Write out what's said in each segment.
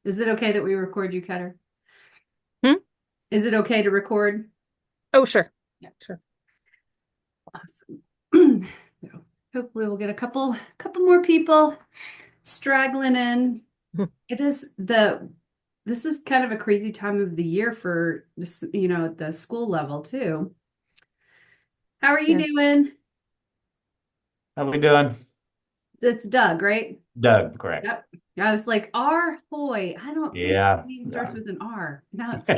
Is it okay that we record you, Ketter? Hmm? Is it okay to record? Oh, sure. Yeah. Sure. Awesome. So hopefully we'll get a couple more people straggling in. It is this is kind of a crazy time of the year for this, at the school level too. How are you Yeah. doing? How we doing? It's Doug, right? Doug, correct. Yep. I was like, R Hoy. I don't think his Yeah. name starts Yeah. with an R. Now it's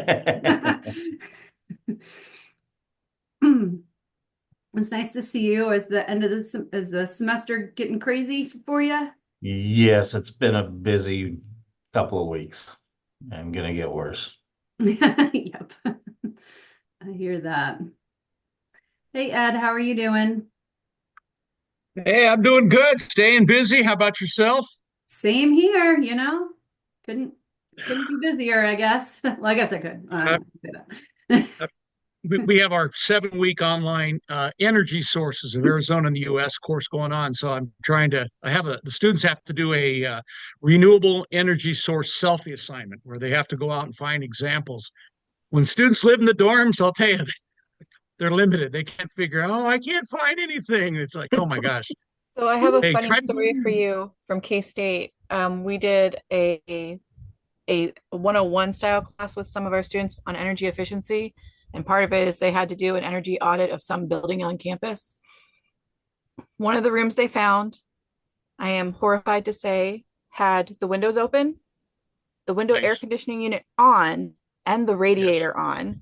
It's nice to see you. Is the end of is the semester getting crazy for you? Yes, it's been a busy couple of weeks and gonna get worse. Yep. I hear that. Hey Ed, how are you doing? Hey, I'm doing good. Staying busy. How about yourself? Same here, you know. Couldn't couldn't be busier, I guess. Well, I guess I could. I Uh, don't say that. uh, we have our 7 week online energy sources of Arizona and the U.S. course going on. So I'm trying to. The students have to do a renewable energy source selfie assignment where they have to go out and find examples. When students live in the dorms, I'll tell you, they're limited. They can't figure. Oh, I can't find anything. It's like, oh my gosh. So I have a Hey, funny try. story for you from K-State. We did a 101 style class with some of our students on energy efficiency, and part of it is they had to do an energy audit of some building on campus. One of the rooms they found, I am horrified to say, had the windows open, the window air Nice. conditioning unit on, and the Yes. radiator on,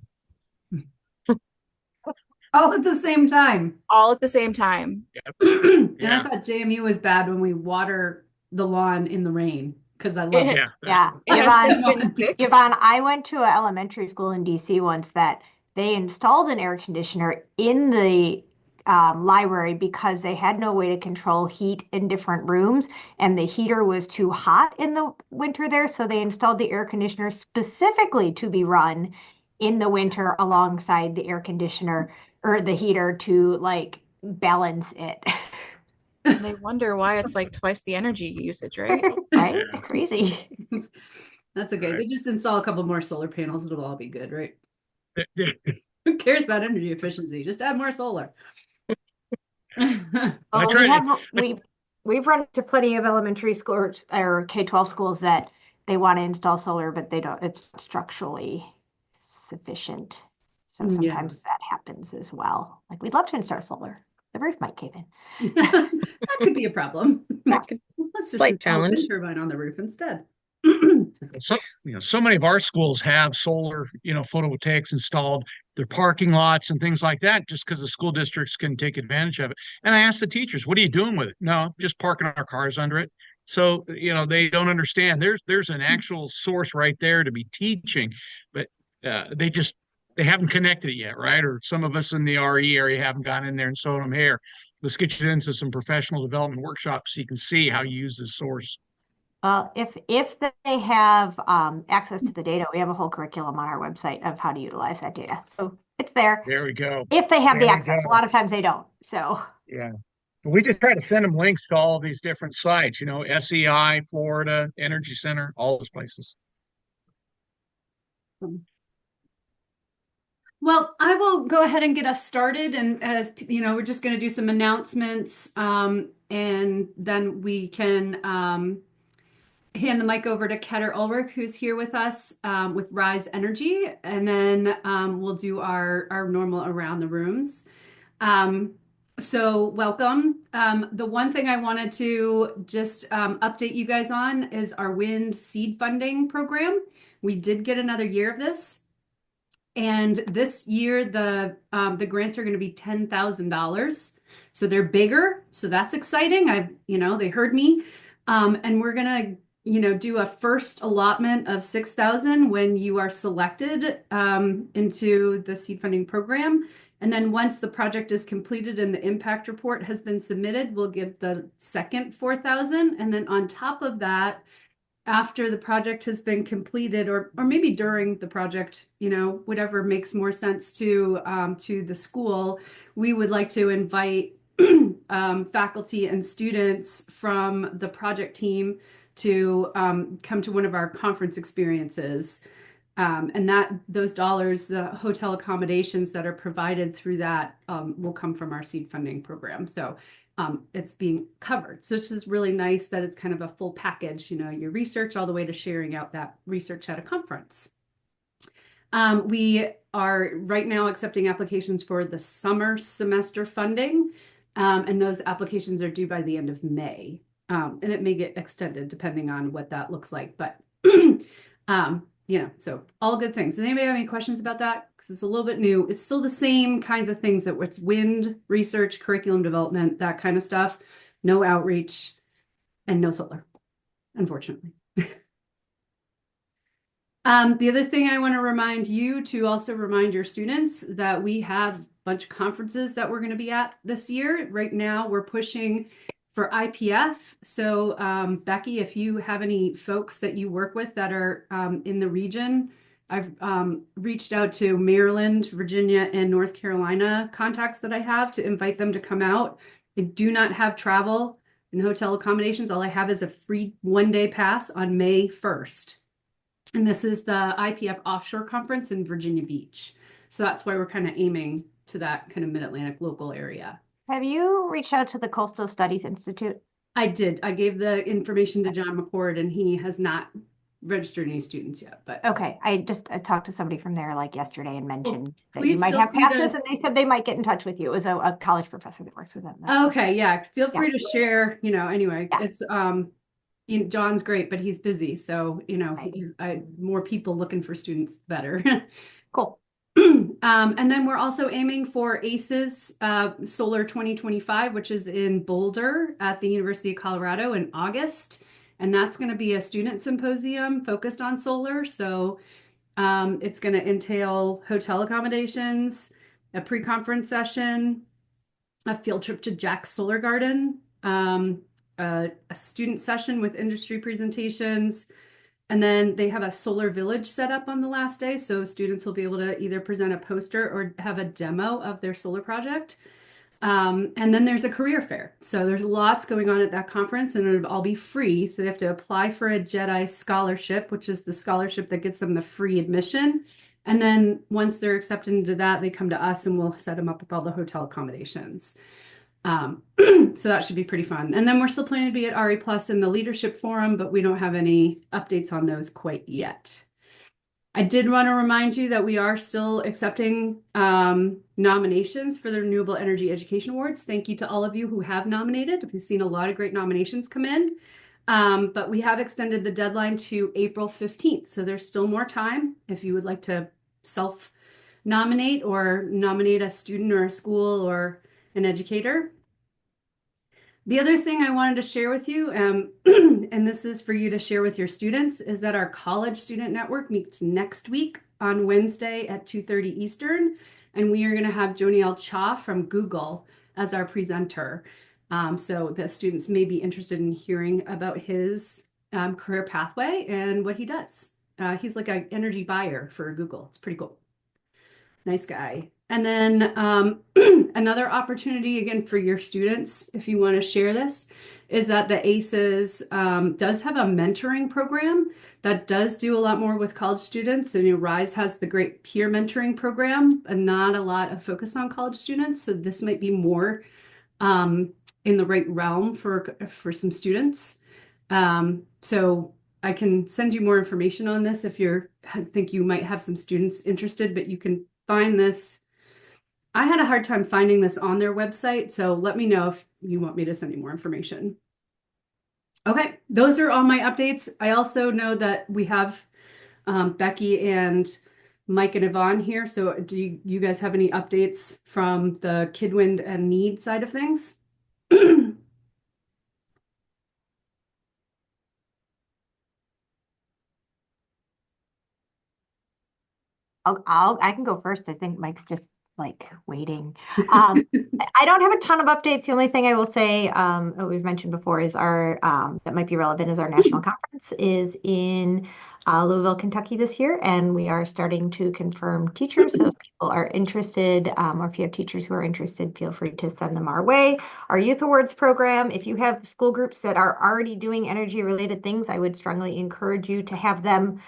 All at the same time. all at the same time. Yep. And I Yeah. thought JMU was bad when we water the lawn in the rain because I love It, Yeah. Yeah, it has since been it. fixed. Yvonne, I went to an elementary school in DC once that they installed an air conditioner in the library because they had no way to control heat in different rooms, and the heater was too hot in the winter there. So they installed the air conditioner specifically to be run in the winter alongside the air conditioner or the heater to like balance it. And they wonder why it's like twice the energy usage, right? Right? Yeah. Crazy. That's okay. Right. They just install a couple more solar panels. It'll all be good, right? Who cares about energy efficiency? Just add more solar. I Well, try. we've run into plenty of elementary schools or K-12 schools that they want to install solar, but they don't, it's structurally sufficient. So Yeah. sometimes that happens as well. Like we'd love to install solar. The roof might cave in. That could be a problem. That could Let's just slight install a wind challenge. turbine on the roof instead. So many of our schools have solar, photovoltaics installed, their parking lots and things like that, just because the school districts can take advantage of it. And I asked the teachers, "What are you doing with it?" No, just parking our cars under it. So, they don't understand. There's an actual source right there to be teaching, but they haven't connected it yet, right? Or some of us in the RE area haven't gone in there and shown them here. Let's get you into some professional development workshops so you can see how you use this source. Well, if they have access to the data, we have a whole curriculum on our website of how to utilize that data. So it's there There we go. if they have the There we go. access. A lot of times they don't. So. Yeah. We just try to send them links to all these different sites, SEI, Florida, Energy Center, all those places. Well, I will go ahead and get us started. And as you know, we're just going to do some announcements, and then we can hand the mic over to Ketter Ulrich, who's here with us with Rise Energy, and then we'll do our normal around the rooms. So welcome. The one thing I wanted to just update you guys on is our wind seed funding program. We did get another year of this. And this year, the grants are going to be $10,000. So they're bigger. So that's exciting. They heard me. And we're going to, do a first allotment of 6,000 when you are selected into the seed funding program. And then once the project is completed and the impact report has been submitted, we'll give the second 4,000. And then on top of that, after the project has been completed, or maybe during the project, whatever makes more sense to the school, we would like to invite faculty and students from the project team to come to one of our conference experiences. And those dollars, the hotel accommodations that are provided through that will come from our seed funding program. So it's being covered. So it's just really nice that it's kind of a full package, your research all the way to sharing out that research at a conference. We are right now accepting applications for the summer semester funding, and those applications are due by the end of May. And it may get extended depending on what that looks like, but so all good things. Does anybody have any questions about that? Because it's a little bit new. It's still the same kinds of things that it's wind, research, curriculum development, that kind of stuff. No outreach and no solar, unfortunately. The other thing I want to remind you to also remind your students that we have a bunch of conferences that we're going to be at this year. Right now, we're pushing for IPF. So Becky, if you have any folks that you work with that are in the region, I've reached out to Maryland, Virginia, and North Carolina contacts that I have to invite them to come out. I do not have travel and hotel accommodations. All I have is a free one-day pass on May 1st. And this is the IPF Offshore Conference in Virginia Beach. So that's why we're kind of aiming to that kind of mid-Atlantic local area. Have you reached out to the Coastal Studies Institute? I did. I gave the information to John McCord, and he has not registered any students yet. But okay, I talked to somebody from there like yesterday and mentioned that you please might feel have free passes, to- and they said they might get in touch with you. It was a college professor that works with them. Okay, yeah. Feel free to share. Anyway, Yeah. it's John's great, but he's busy. So more people looking for students, the better. Cool. And then we're also aiming for ACES Solar 2025, which is in Boulder at the University of Colorado in August. And that's going to be a student symposium focused on solar. So it's going to entail hotel accommodations, a pre-conference session, a field trip to Jack's Solar Garden, a student session with industry presentations. And then they have a solar village set up on the last day. So students will be able to either present a poster or have a demo of their solar project. And then there's a career fair. So there's lots going on at that conference, and it'll all be free. So they have to apply for a JEDI scholarship, which is the scholarship that gets them the free admission. And then once they're accepted into that, they come to us and we'll set them up with all the hotel accommodations. So that should be pretty fun. And then we're still planning to be at REpS in the leadership forum, but we don't have any updates on those quite yet. I did want to remind you that we are still accepting nominations for the Renewable Energy Education Awards. Thank you to all of you who have nominated. We've seen a lot of great nominations come in, but we have extended the deadline to April 15th. So there's still more time if you would like to self-nominate or nominate a student or a school or an educator. The other thing I wanted to share with you, and this is for you to share with your students, is that our college student network meets next week on Wednesday at 2:30 Eastern. And we are going to have Joniel Cha from Google as our presenter. So the students may be interested in hearing about his career pathway and what he does. He's like an energy buyer for Google. It's pretty cool. Nice guy. And then another opportunity, again, for your students, if you want to share this, is that the ACES does have a mentoring program that does do a lot more with college students. And RISE has the great peer mentoring program and not a lot of focus on college students. So this might be more in the right realm for some students. So I can send you more information on this if you think you might have some students interested, but you can find this. I had a hard time finding this on their website, so let me know if you want me to send you more information. Okay, those are all my updates. I also know that we have Becky and Mike and Yvonne here, so do you guys have any updates from the Kidwind and Need side of things? I can go first. I think Mike's just like waiting. I don't have a ton of updates. The only thing I will say, what we've mentioned before is our that might be relevant is our national conference is in Louisville, Kentucky this year, and we are starting to confirm teachers. So if people are interested, or if you have teachers who are interested, feel free to send them our way. Our Youth Awards program, if you have school groups that are already doing energy related things, I would strongly encourage you to have them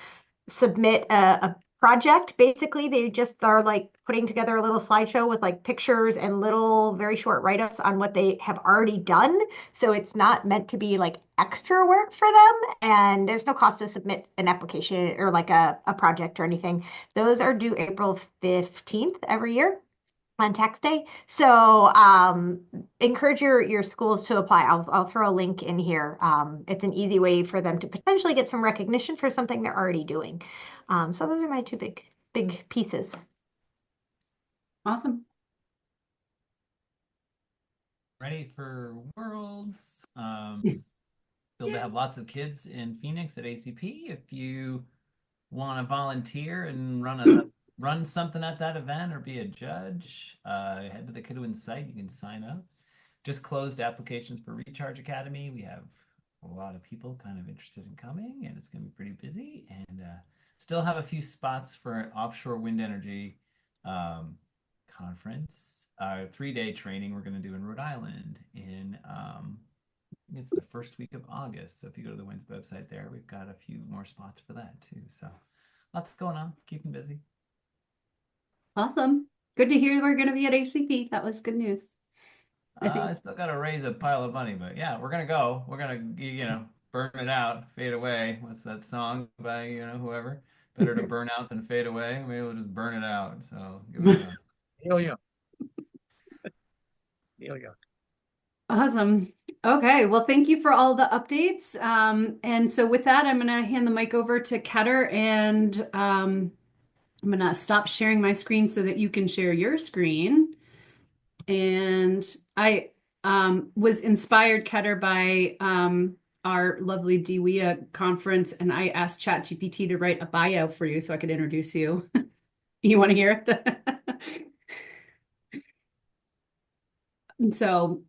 submit a project. Basically, they just are like putting together a little slideshow with like pictures and little very short write-ups on what they have already done. So it's not meant to be like extra work for them. And there's no cost to submit an application or like a project or anything. Those are due April 15th every year on tax day. So encourage your schools to apply. I'll throw a link in here. It's an easy way for them to potentially get some recognition for something they're already doing. So those are my two big pieces. Awesome. Ready for Worlds. Build to have lots of kids in Phoenix at ACP. If you want to volunteer and run something at that event or be a judge, head to the Kidwin site. You can sign up. Just closed applications for Recharge Academy. We have a lot of people kind of interested in coming, and it's going to be pretty busy. And still have a few spots for an offshore wind energy conference. 3-day training we're going to do in Rhode Island in it's the first week of August. So if you go to the WINS website there, we've got a few more spots for that too. So lots going on, keeping busy. Awesome. Good to hear we're going to be at ACP. That was good news. I still got to raise a pile of money, but yeah, we're going to go. We're going to, burn it out, fade away. What's that song by, whoever? Better to burn out than fade away. Maybe we'll just burn it out. So give it a go. Hell yeah. Hell yeah. Awesome. Okay. Well, thank you for all the updates. And so with that, I'm going to hand the mic over to Ketter, and I'm going to stop sharing my screen so that you can share your screen. And I was inspired, Ketter, by our lovely DWIA conference, and I asked ChatGPT to write a bio for you so I could introduce you. You want to hear it? And so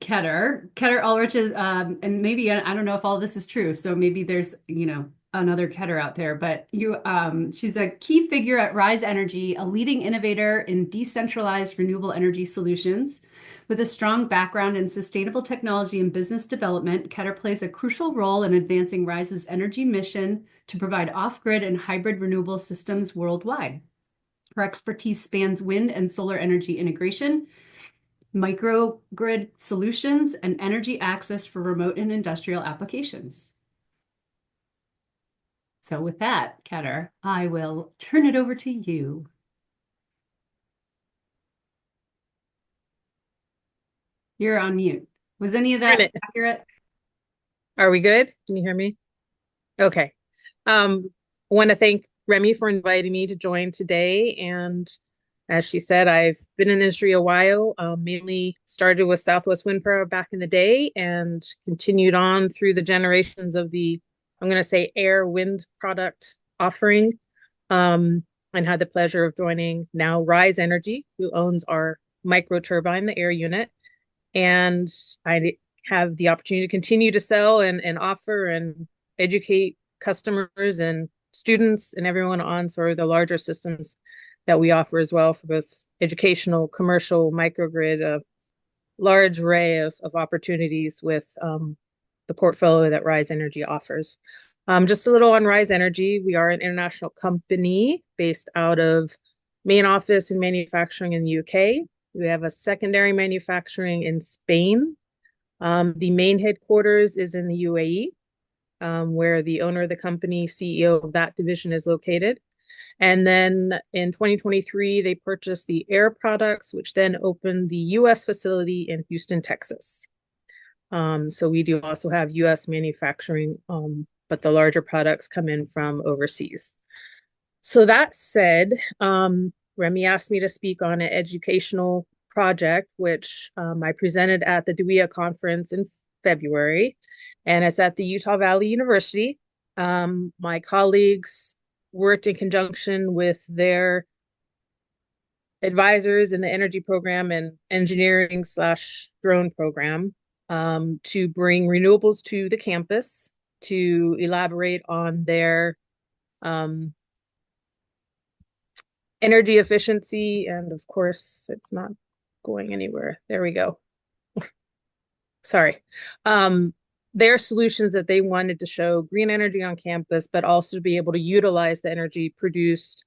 Ketter Ulrich is, and maybe, I don't know if all this is true, so maybe there's, another Ketter out there, but she's a key figure at Rise Energy, a leading innovator in decentralized renewable energy solutions. With a strong background in sustainable technology and business development, Ketter plays a crucial role in advancing Rise's energy mission to provide off-grid and hybrid renewable systems worldwide. Her expertise spans wind and solar energy integration, microgrid solutions, and energy access for remote and industrial applications. So with that, Ketter, I will turn it over to you. You're on mute. Was any of that accurate? Are we good? Can you hear me? Okay. I want to thank Remy for inviting me to join today. And as she said, I've been in the industry a while, mainly started with Southwest Wind Power back in the day and continued on through the generations of the, I'm going to say, air wind product offering, and had the pleasure of joining now Rise Energy, who owns our micro turbine, the air unit. And I have the opportunity to continue to sell and offer and educate customers and students and everyone on sort of the larger systems that we offer as well for both educational, commercial, microgrid, a large array of opportunities with the portfolio that Rise Energy offers. Just a little on Rise Energy. We are an international company based out of main office and manufacturing in the UK. We have a secondary manufacturing in Spain. The main headquarters is in the UAE, where the owner of the company, CEO of that division, is located. And then in 2023, they purchased the Air products, which then opened the US facility in Houston, Texas. So we do also have US manufacturing, but the larger products come in from overseas. So that said, Remy asked me to speak on an educational project, which I presented at the DWIA conference in February, and it's at the Utah Valley University. My colleagues worked in conjunction with their advisors in the energy program and engineering / drone program to bring renewables to the campus to elaborate on their energy efficiency. And of course, it's not going anywhere. There we go. Sorry. Their solutions that they wanted to show green energy on campus, but also to be able to utilize the energy produced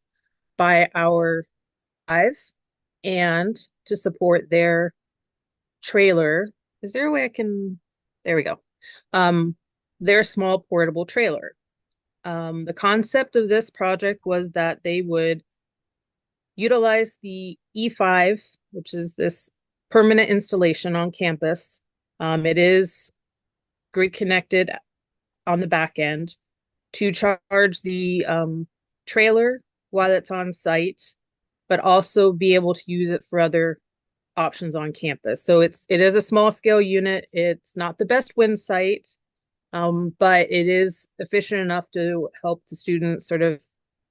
by our hive and to support their trailer. Is there a way I can, there we go. Their small portable trailer. The concept of this project was that they would utilize the E5, which is this permanent installation on campus. It is grid connected on the back end to charge the trailer while it's on site, but also be able to use it for other options on campus. So it is a small scale unit. It's not the best wind site, but it is efficient enough to help the students sort of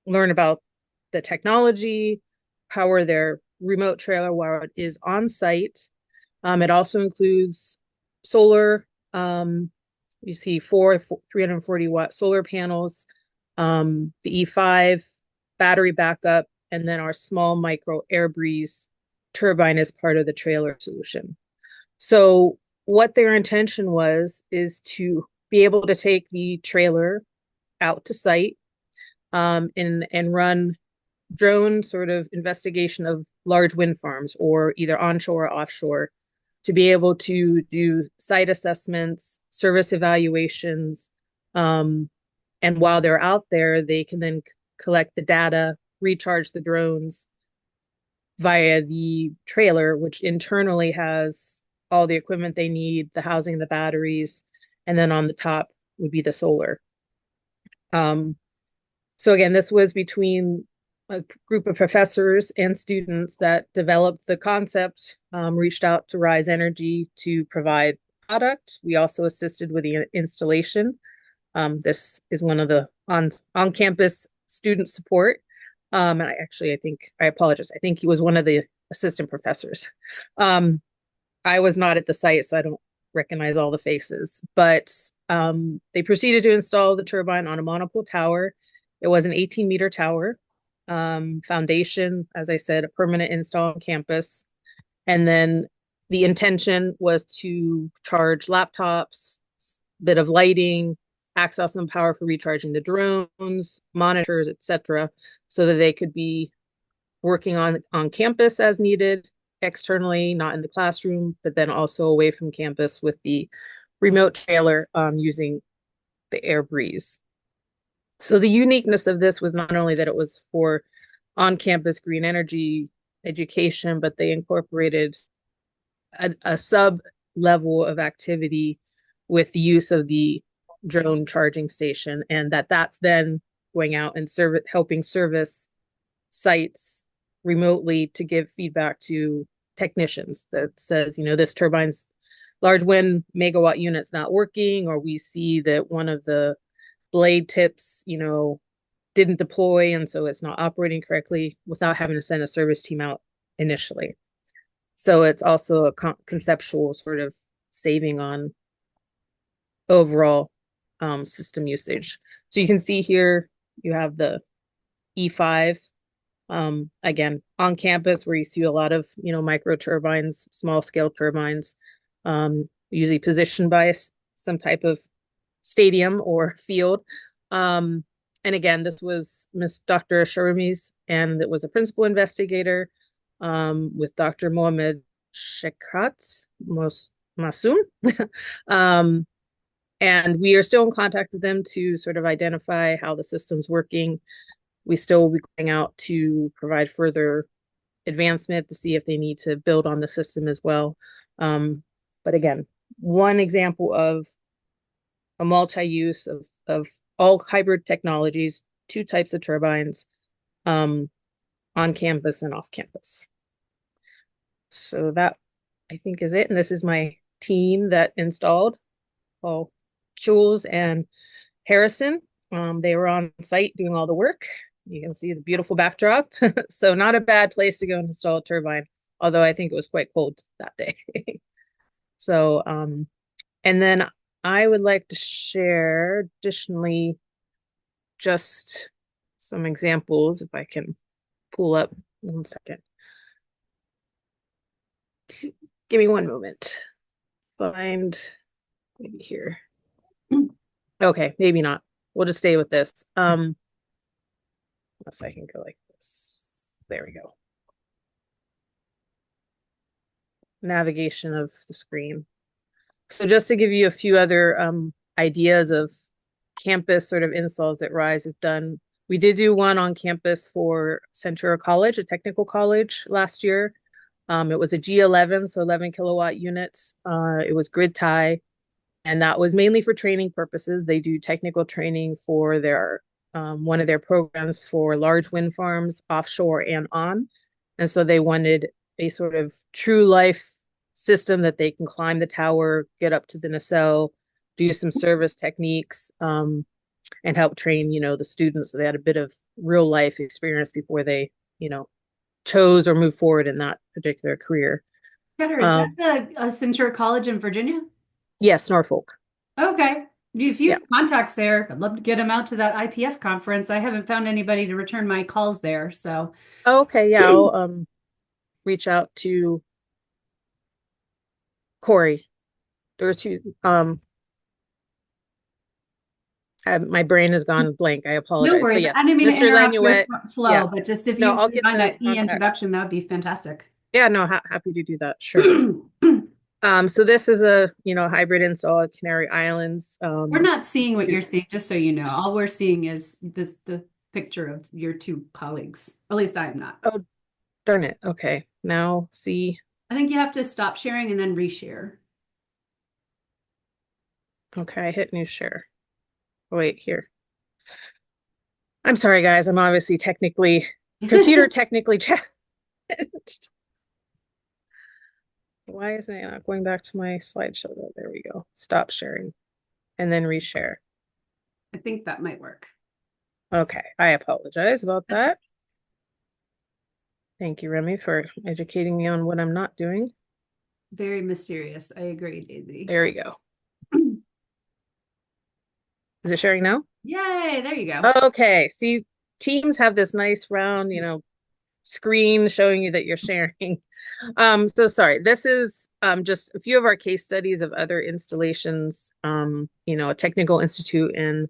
learn about the technology, power their remote trailer while it is on site. It also includes solar. You see four 340-watt solar panels, the E5 battery backup, and then our small micro air breeze turbine as part of the trailer solution. So what their intention is to be able to take the trailer out to site and run drone sort of investigation of large wind farms, or either onshore or offshore, to be able to do site assessments, service evaluations, and while they're out there, they can then collect the data, recharge the drones via the trailer, which internally has all the equipment they need, the housing, the batteries, and then on the top would be the solar. So again, this was between a group of professors and students that developed the concept, reached out to Rise Energy to provide product. We also assisted with the installation. This is one of the on-campus student support. And I apologize. I think he was one of the assistant professors. I was not at the site, so I don't recognize all the faces, but they proceeded to install the turbine on a monopole tower. It was an 18-meter tower. Foundation, as I said, a permanent install on campus. And then the intention was to charge laptops, bit of lighting, access and power for recharging the drones, monitors, etc., so that they could be working on campus as needed, externally, not in the classroom, but then also away from campus with the remote trailer using the air breeze. So the uniqueness of this was not only that it was for on-campus green energy education, but they incorporated a sub-level of activity with the use of the drone charging station, and that's then going out and helping service sites remotely to give feedback to technicians that says, this turbine's large wind megawatt unit's not working, or we see that one of the blade tips, didn't deploy, and so it's not operating correctly, without having to send a service team out initially. So it's also a conceptual sort of saving on overall system usage. So you can see here, you have the E5, again, on campus, where you see a lot of, micro turbines, small scale turbines, usually positioned by some type of stadium or field. And again, this was Dr. Sharamis, and it was a principal investigator with Dr. Mohamed Shekrat Masoum. And we are still in contact with them to sort of identify how the system's working. We still will be going out to provide further advancement to see if they need to build on the system as well. But again, one example of a multi-use of all hybrid technologies, 2 types of turbines on campus and off campus. So that, I think, is it. And this is my team that installed, Jules and Harrison. They were on site doing all the work. You can see the beautiful backdrop. So not a bad place to go and install a turbine, although I think it was quite cold that day. So, and then I would like to share additionally just some examples if I can pull up 1 second. Give me one moment. Find maybe here. Okay, maybe not. We'll just stay with this. Unless I can go like this. There we go. Navigation of the screen. So just to give you a few other ideas of campus sort of installs that RISE have done. We did do one on campus for Centura College, a technical college last year. It was a G11, so 11 kilowatt units. It was grid tie, and that was mainly for training purposes. They do technical training for their one of their programs for large wind farms offshore and on. And so they wanted a sort of true life system that they can climb the tower, get up to the nacelle, do some service techniques, and help train, the students so they had a bit of real life experience before they, chose or moved forward in that particular career. Heather, is that the Centura College in Virginia? Yes, Norfolk. Okay. If you have contacts there, I'd love to get them out to that IPF conference. I haven't found anybody to return my calls there, so. Okay, yeah, I'll reach out to Corey. There were two. My brain has gone blank. I apologize. No worries. But yeah, I didn't mean to Mr. interrupt your Lanuet. flow, Yeah. but just if No, you I'll could get find those an e-introduction, that would be fantastic. Yeah, no, happy to do that. Sure. So this is a hybrid install at Canary Islands. We're not seeing what you're seeing, just so you know. All we're seeing is the picture of your two colleagues. At least I am not. Oh, darn it. Okay. Now see. I think you have to stop sharing and then reshare. Okay, I hit new share. Wait, here. I'm sorry, guys. I'm obviously computer technically challenged. Why isn't it not going back to my slideshow though? There we go. Stop sharing and then reshare. I think that might work. Okay, I apologize about that. Thank you, Remy, for educating me on what I'm not doing. Very mysterious. I agree, Daisy. There we go. Is it sharing now? Yay, there you go. Okay, see, Teams have this nice round, screen showing you that you're sharing. So sorry, this is just a few of our case studies of other installations, a technical institute in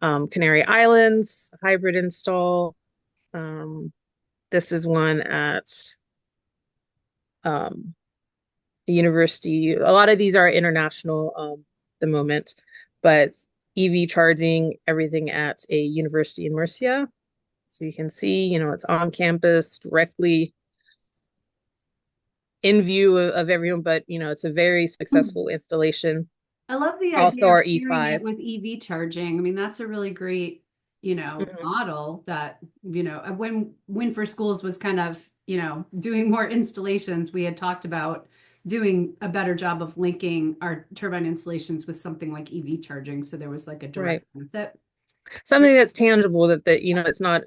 Canary Islands, hybrid install. This is one at a university. A lot of these are international the moment, but EV charging, everything at a university in Murcia. So you can see, it's on campus directly in view of everyone, but it's a very successful installation. I love the Also idea our of pairing E5 it with EV charging. I mean, that's a really great, model that, when Win for Schools was kind of, doing more installations, we had talked about doing a better job of linking our turbine installations with something like EV charging. So there was like a direct benefit. Something that's tangible that it's not,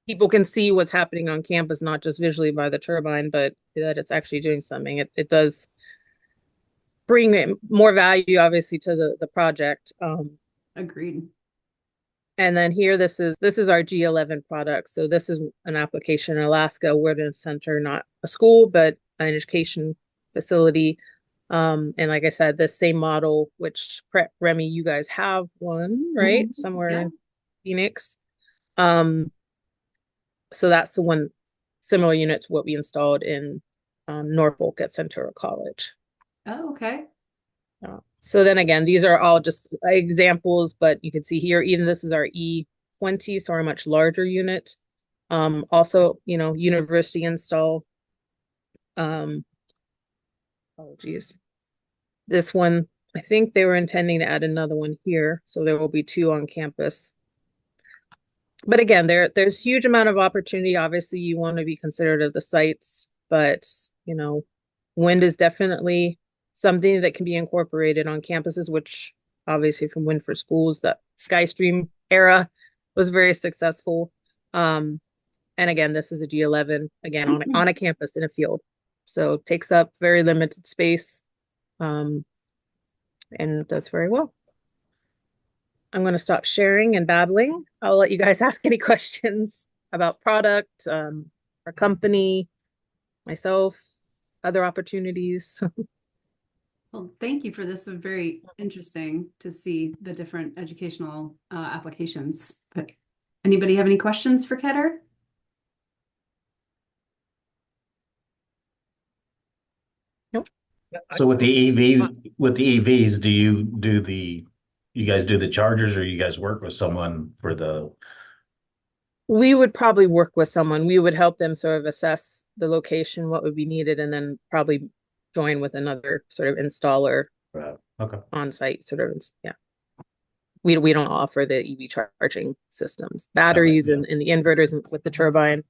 people can see what's happening on campus, not just visually by the turbine, but that it's actually doing something. It does bring more value, obviously, to the project. Agreed. And then here, this is our G11 product. So this is an application in Alaska, Wilderness Center, not a school, but an education facility. And like I said, this same model, which Remy, you guys have one, right? Somewhere in Phoenix. So that's the one similar unit to what we installed in Norfolk at Centura College. Oh, okay. So then again, these are all just examples, but you can see here, even this is our E20, so our much larger unit. Also, university install. Oh, geez. This one, I think they were intending to add another one here, so there will be two on campus. But again, there's huge amount of opportunity. Obviously, you want to be considerate of the sites, but wind is definitely something that can be incorporated on campuses, which obviously from Wind for Schools, that SkyStream era, was very successful. And again, this is a G11, again, on a campus in a field. So takes up very limited space, and does very well. I'm going to stop sharing and babbling. I'll let you guys ask any questions about product, our company, myself, other opportunities. Well, thank you for this. It's very interesting to see the different educational applications. But anybody have any questions for Ketter? Nope. So with the EVs, you guys do the chargers, or you guys work with someone for the? We would probably work with someone. We would help them sort of assess the location, what would be needed, and then probably join with another sort of installer Okay. on site. Sort of, yeah. We don't offer the EV charging systems, batteries Okay, and the inverters with the turbine.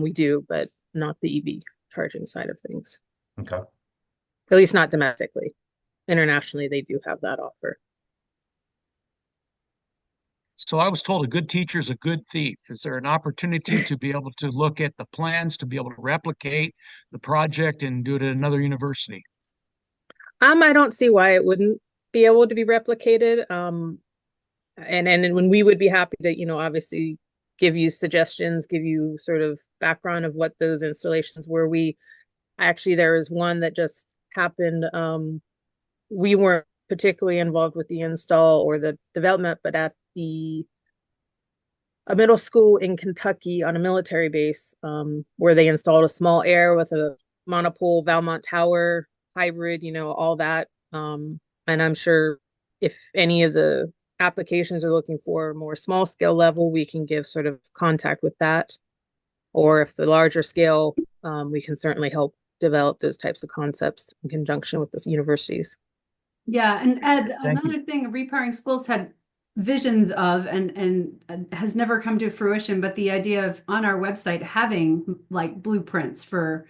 We do, but not the EV charging side of things. Okay. At least not domestically. Internationally, they do have that offer. So I was told a good teacher is a good thief. Is there an opportunity to be able to look at the plans, to be able to replicate the project and do it at another university? I don't see why it wouldn't be able to be replicated. And when we would be happy to, obviously give you suggestions, give you sort of background of what those installations were. There was one that just happened. We weren't particularly involved with the install or the development, but at a middle school in Kentucky on a military base, where they installed a small air with a monopole Valmont tower hybrid, all that. And I'm sure if any of the applications are looking for a more small scale level, we can give sort of contact with that. Or if the larger scale, we can certainly help develop those types of concepts in conjunction with the universities. Yeah, and Ed, Thank you. another thing Repowering Schools had visions of and has never come to fruition, but the idea of on our website having like blueprints for,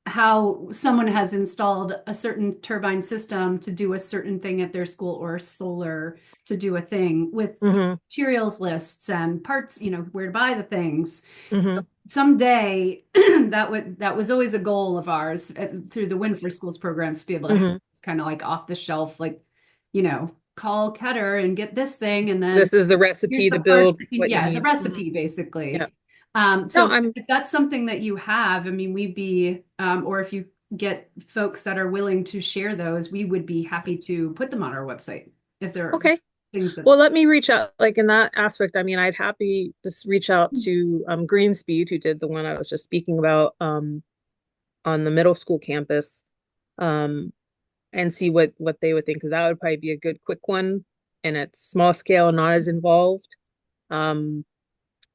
how someone has installed a certain turbine system to do a certain thing at their school, or solar to do a thing with materials lists and parts, where to buy the things. Someday that was always a goal of ours through the Win for Schools programs, to be able to have it's kind of like off the shelf, like, call Ketter and get this thing, and then This is the recipe to build what you need. the recipe basically. Yeah. So No, if that's something that you have, I mean, we'd be or if you get folks that are willing to share those, we would be happy to put them on our website if there are okay. things that Well, let me reach out, like in that aspect. I mean, I'd happy just reach out to Greenspeed, who did the one I was just speaking about on the middle school campus, and see what they would think, because that would probably be a good quick one, and it's small scale, not as involved.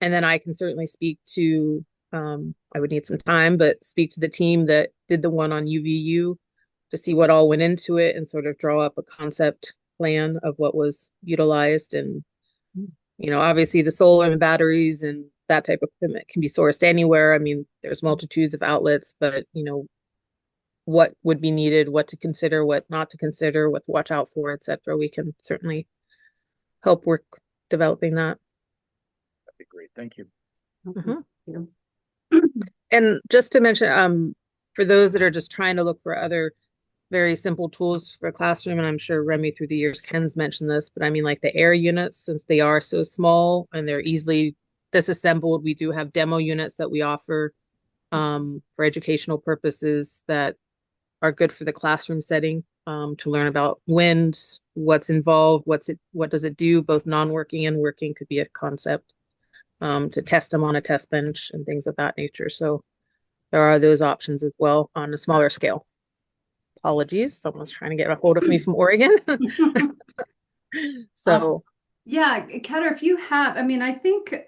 And then I can certainly speak to, I would need some time, but speak to the team that did the one on UVU to see what all went into it and sort of draw up a concept plan of what was utilized. And, obviously the solar and batteries and that type of equipment can be sourced anywhere. I mean, there's multitudes of outlets, but, what would be needed, what to consider, what not to consider, what to watch out for, etc. We can certainly help work developing that. That'd be great. Thank you. And just to mention, for those that are just trying to look for other very simple tools for a classroom, and I'm sure Remy through the years, Ken's mentioned this, but I mean, like the air units, since they are so small and they're easily disassembled, we do have demo units that we offer for educational purposes that are good for the classroom setting, to learn about wind, what's involved, what does it do, both non-working and working could be a concept, to test them on a test bench and things of that nature. So there are those options as well on a smaller scale. Apologies, someone's trying to get a hold of me from Oregon. So yeah, Ketter, if you have, I mean, I think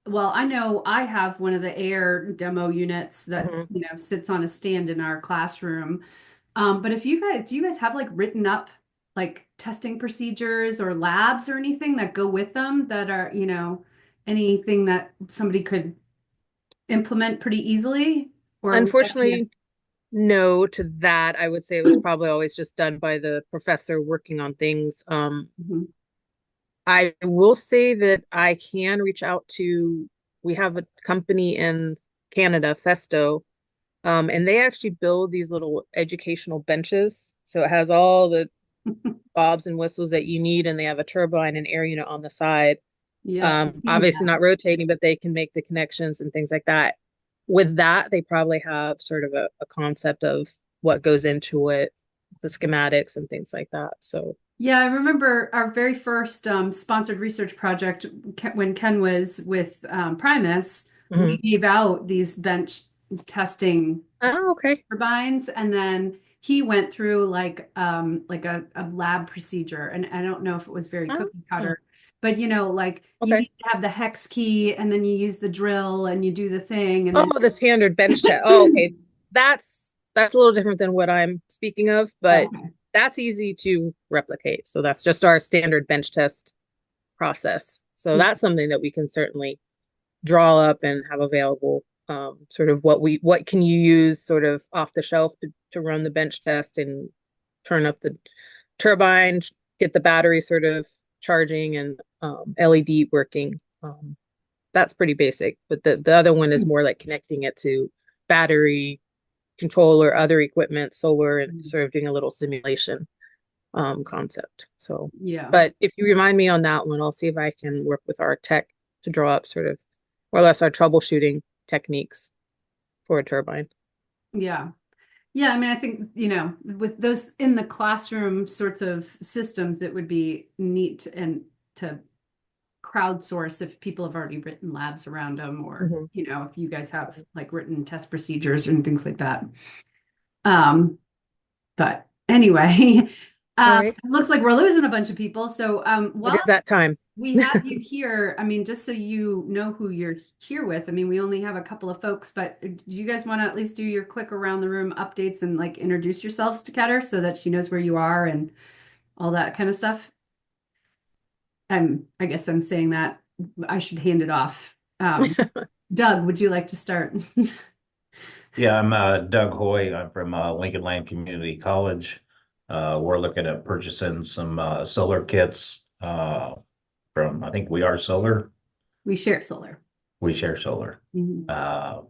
well, I know I have one of the air demo units that sits on a stand in our classroom. But if do you guys have like written up like testing procedures or labs or anything that go with them that are, anything that somebody could implement pretty easily? Or unfortunately, no to that. I would say it was probably always just done by the professor working on things. I will say that I can reach out to, we have a company in Canada, Festo, and they actually build these little educational benches. So it has all the bobs and whistles that you need, and they have a turbine and air unit on the side. Yes, I've seen Obviously that. not rotating, but they can make the connections and things like that. With that, they probably have sort of a concept of what goes into it, the schematics and things like that. So, Yeah, I remember our very first sponsored research project when Ken was with Primus, we mhm. gave out these bench testing Oh, okay. turbines, and then he went through like a lab procedure, and I don't know if it was very cookie Oh, cutter, but you know, like you okay. need to have the hex key, and then you use the drill, and you do the thing, and then Oh, the standard bench test. Oh, okay. That's a little different than what I'm speaking of, but okay. that's easy to replicate. So that's just our standard bench test process. So that's something that we can certainly draw up and have available. Sort of what can you use sort of off the shelf to run the bench test and turn up the turbine, get the battery sort of charging and LED working. That's pretty basic, but the other one is more like connecting it to battery controller, other equipment, solar, and sort of doing a little simulation concept. So, Yeah. but if you remind me on that one, I'll see if I can work with our tech to draw up sort of more or less our troubleshooting techniques for a turbine. Yeah. Yeah, I mean, I think, you know, with those in the classroom sorts of systems, it would be neat and to crowdsource if people have already written labs around them, or, Mhm. you know, if you guys have like written test procedures and things like that. Um, but anyway, All right. it looks like we're losing a bunch of people. So It while is that time. we have you here, I mean, just so you know who you're here with, I mean, we only have a couple of folks, but do you guys want to at least do your quick around the room updates and like introduce yourselves to Ketter so that she knows where you are and all that kind of stuff? I guess I'm saying that I should hand it off. Doug, would you like to start? Yeah, I'm Doug Hoy. I'm from Lincoln Land Community College. We're looking at purchasing some solar kits from, I think We Are Solar. We share solar. We share solar. Mhm.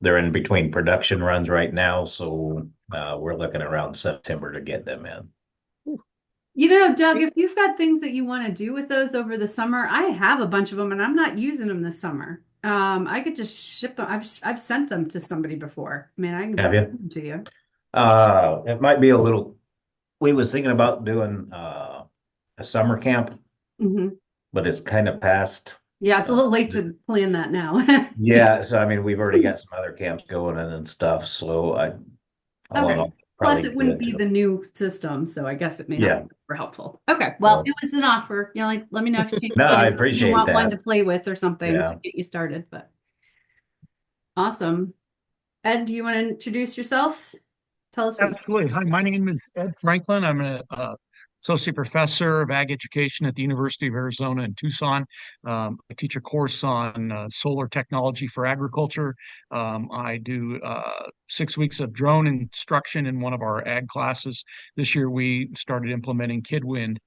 They're in between production runs right now, so we're looking around September to get them in. You know, Doug, if you've got things that you want to do with those over the summer, I have a bunch of them and I'm not using them this summer. I could just ship them. I've sent them to somebody before. I mean, I can Have just you? send them to you. It might be a little, we was thinking about doing a summer camp, Hmm. but it's kind of past. Yeah, it's a Uh, little late to plan that now. yeah, so I mean, we've already got some other camps going and stuff, so I Okay. want to Plus, probably it get wouldn't be into the it. new system, so I guess it may not Yeah. be super helpful. Okay. Well, So, it was an offer. You know, like let me know if you change no, I plans, if you appreciate want one that. to play with or something to Yeah. get you started. But awesome. Ed, do you want to introduce yourself? Tell us what you. Absolutely. Hi, my name is Ed Franklin. I'm an associate professor of ag education at the University of Arizona in Tucson. I teach a course on solar technology for agriculture. I do 6 weeks of drone instruction in one of our ag classes. This year, we started implementing KidWind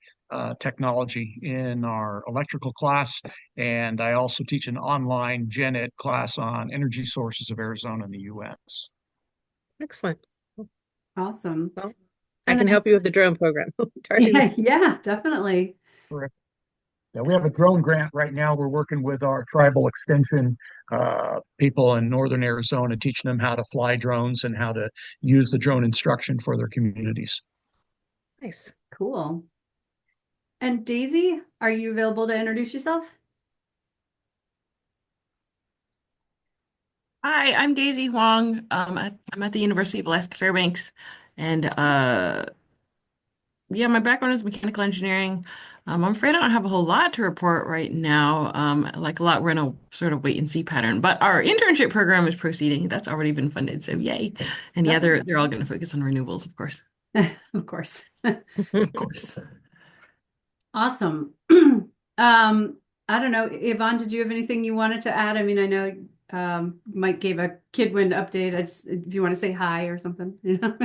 technology in our electrical class. And I also teach an online gen ed class on energy sources of Arizona and the U.S. Excellent. Awesome. Well, I And can then, help you with the drone program. Targeting. yeah, yeah, definitely. Correct. Yeah, we have a drone grant right now. We're working with our tribal extension people in northern Arizona, teaching them how to fly drones and how to use the drone instruction for their communities. Nice. Cool. And Daisy, are you available to introduce yourself? Hi, I'm Daisy Huang. I'm at the University of Alaska Fairbanks, and yeah, my background is mechanical engineering. I'm afraid I don't have a whole lot to report right now. Like a lot, we're in a sort of wait and see pattern. But our internship program is proceeding. That's already been funded, so yay! And yeah, they're all going to focus on renewables, of course, Of course. of course. Awesome. I don't know, Yvonne, did you have anything you wanted to add? I mean, I know Mike gave a KidWind update. If you want to say hi or something, you know.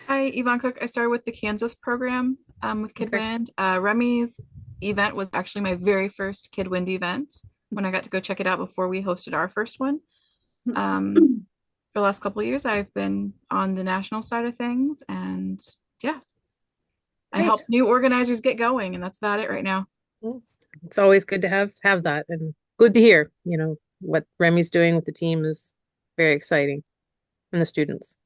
Hi, Yvonne Cook. I started with the Kansas program with Okay. KidWind. Remy's event was actually my very first Kid Wind event when I got to go check it out before we hosted our first one. For the last couple of years, I've been on the national side of things, and yeah, I Great. help new organizers get going, and that's about it right now. It's always good to have that, and good to hear, what Remy's doing with the team is very exciting, and the students.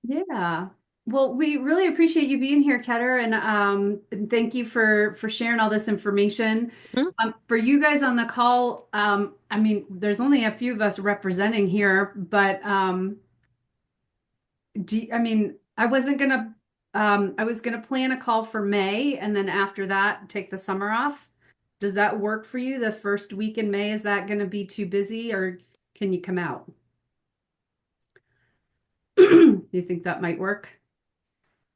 Yeah. Well, we really appreciate you being here, Ketter, and thank you for sharing all this information. Mhm. For you guys on the call, I mean, there's only a few of us representing here, but I mean, I was gonna plan a call for May, and then after that, take the summer off. Does that work for you? The first week in May, is that gonna be too busy, or can you come out? Do you think that might work?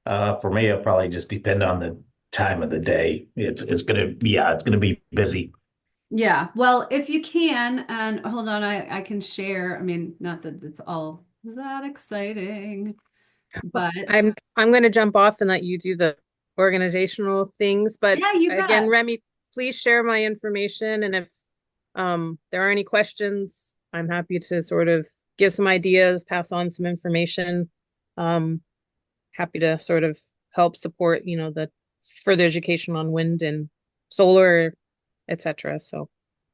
For me, it'll probably just depend on the time of the day. It's gonna be busy. Yeah, well, if you can, and hold on, I can share. I mean, not that it's all that exciting, but I'm going to jump off and let you do the organizational things, but yeah, you again, bet. Remy, please share my information, and if there are any questions, I'm happy to sort of give some ideas, pass on some information. Um, Happy to sort of help support, the further education on wind and solar, etc. So,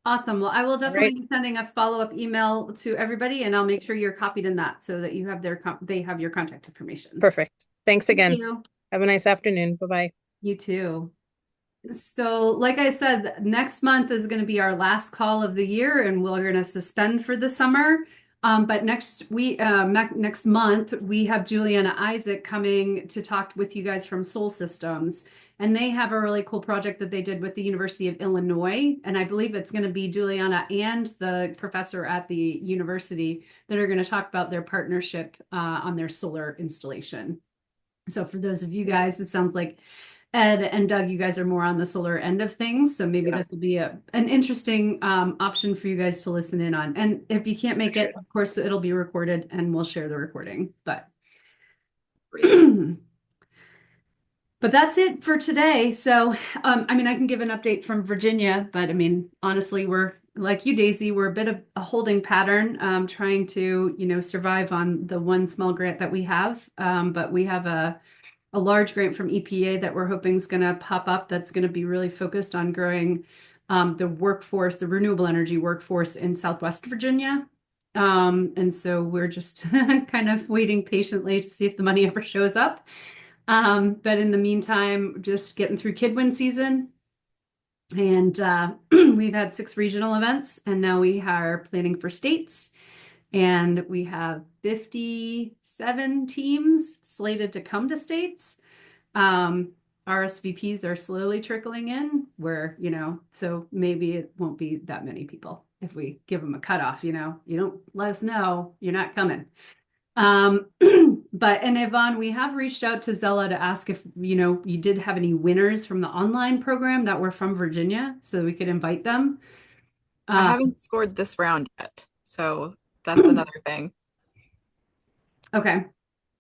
Awesome. Well, I will all definitely right, be sending a follow-up email to everybody, and I'll make sure you're copied in that so that you have they have your contact information. perfect. Thanks Thank again. you. Have a nice afternoon. Bye-bye. You too. So, like I said, next month is going to be our last call of the year, and we're going to suspend for the summer. But next month, we have Juliana Isaac coming to talk with you guys from Soul Systems, and they have a really cool project that they did with the University of Illinois, and I believe it's going to be Juliana and the professor at the university that are going to talk about their partnership on their solar installation. So, for those of you guys, it sounds like Ed and Doug, you guys are more on the solar end of things, so maybe this will be an interesting option for you guys to listen in on. And if you can't make it, of course, it'll be recorded and we'll share the recording. But but that's it for today. So, I mean, I can give an update from Virginia, but I mean, honestly, we're like you, Daisy, we're a bit of a holding pattern, trying to, survive on the one small grant that we have. But we have a large grant from EPA that we're hoping is going to pop up that's going to be really focused on growing the workforce, the renewable energy workforce in Southwest Virginia. And so we're just kind of waiting patiently to see if the money ever shows up. But in the meantime, just getting through Kidwin season. And we've had 6 regional events, and now we are planning for states. And we have 57 teams slated to come to states. RSVPs are slowly trickling in so maybe it won't be that many people if we give them a cutoff, you don't let us know, you're not coming. And Yvonne, we have reached out to Zella to ask if, you did have any winners from the online program that were from Virginia so we could invite them. I haven't scored this round yet, so that's another thing. Okay.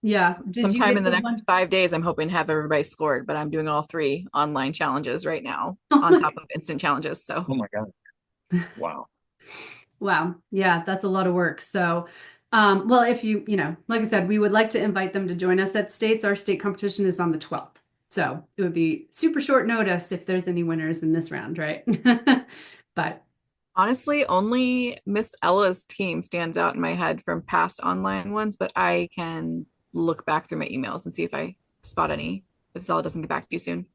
Yeah. Did you Sometime get in the the next one? 5 days, I'm hoping to have everybody scored, but I'm doing all 3 online challenges right now Oh on my- top of instant challenges. So, Oh my God. Wow. Wow. Yeah, that's a lot of work. So, well, if like I said, we would like to invite them to join us at states. Our state competition is on the 12th. So it would be super short notice if there's any winners in this round, right? But honestly, only Miss Ella's team stands out in my head from past online ones, but I can look back through my emails and see if I spot any, if Zella doesn't get back to you soon.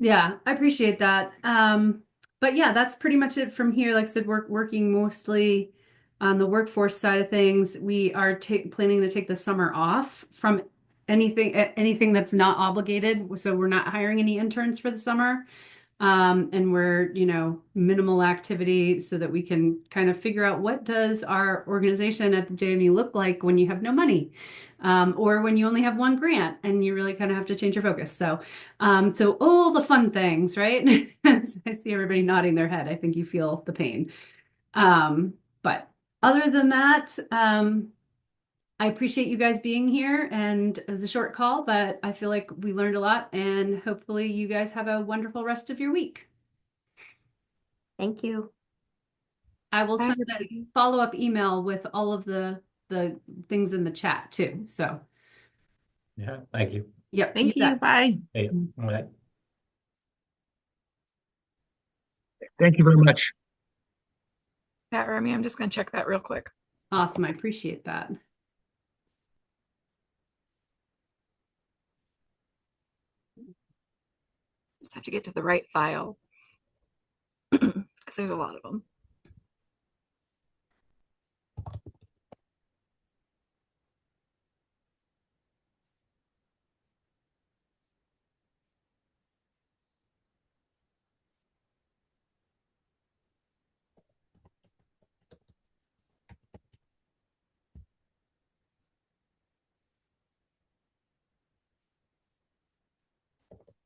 yeah, I appreciate that. But yeah, that's pretty much it from here. Like I said, we're working mostly on the workforce side of things. We are planning to take the summer off from anything that's not obligated. So we're not hiring any interns for the summer. And we're, minimal activity so that we can kind of figure out what does our organization at the JMU look like when you have no money, or when you only have one grant and you really kind of have to change your focus. So, so all the fun things, right? I see everybody nodding their head. I think you feel the pain. But other than that, I appreciate you guys being here, and it was a short call, but I feel like we learned a lot, and hopefully you guys have a wonderful rest of your week. Thank you. I will Bye, send a everybody. follow-up email with all of the things in the chat too. So, Yeah, thank you. yep, Thank you. bet. Bye. Hey, all right. Thank you very much. Pat, Remy, I'm just going to check that real quick. Awesome. I appreciate that. Just have to get to the right file because there's a lot of them.